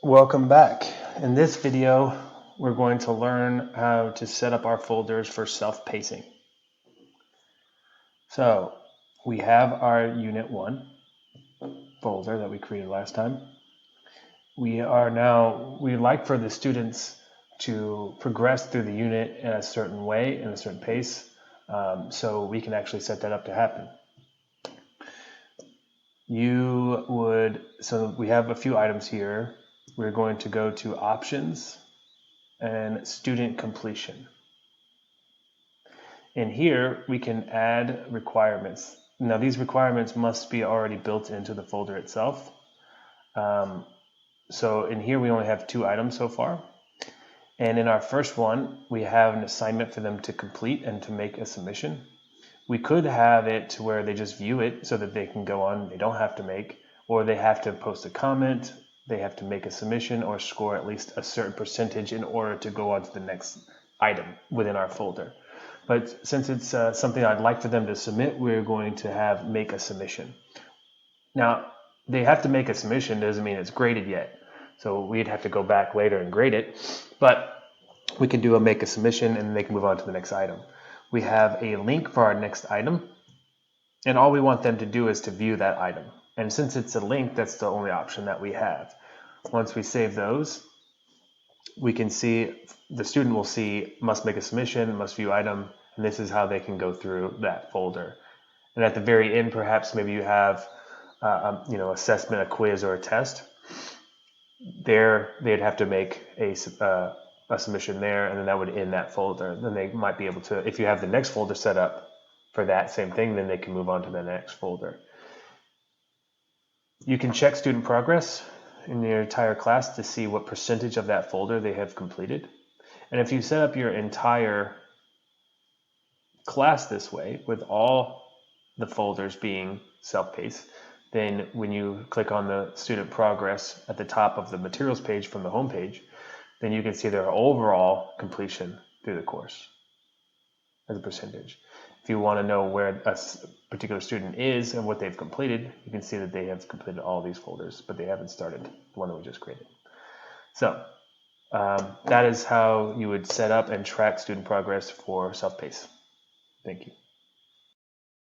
Welcome back. In this video, we're going to learn how to set up our folders for self-pacing. So we have our Unit 1 folder that we created last time. We'd like for the students to progress through the unit in a certain way, in a certain pace, so we can actually set that up to happen. So we have a few items here. We're going to go to Options and Student Completion. In here, we can add requirements. Now, these requirements must be already built into the folder itself. So in here, we only have 2 items so far. And in our first one, we have an assignment for them to complete and to make a submission. We could have it to where they just view it so that they can go on, they don't have to make, or they have to post a comment, they have to make a submission or score at least a certain percentage in order to go on to the next item within our folder. But since it's something I'd like for them to submit, we're going to have make a submission. Now, they have to make a submission doesn't mean it's graded yet. So we'd have to go back later and grade it. But we can do a make a submission and they can move on to the next item. We have a link for our next item. And all we want them to do is to view that item. And since it's a link, that's the only option that we have. Once we save those, we can see, the student will see must make a submission, must view item, and this is how they can go through that folder. And at the very end, perhaps maybe you have assessment, a quiz, or a test. There, they'd have to make a submission there, and then that would end that folder. Then they might be able to, if you have the next folder set up for that same thing, then they can move on to the next folder. You can check student progress in your entire class to see what percentage of that folder they have completed. And if you set up your entire class this way, with all the folders being self-paced, then when you click on the student progress at the top of the materials page from the home page, then you can see their overall completion through the course as a percentage. If you want to know where a particular student is and what they've completed, you can see that they have completed all these folders, but they haven't started the one that we just created. So that is how you would set up and track student progress for self-pace. Thank you.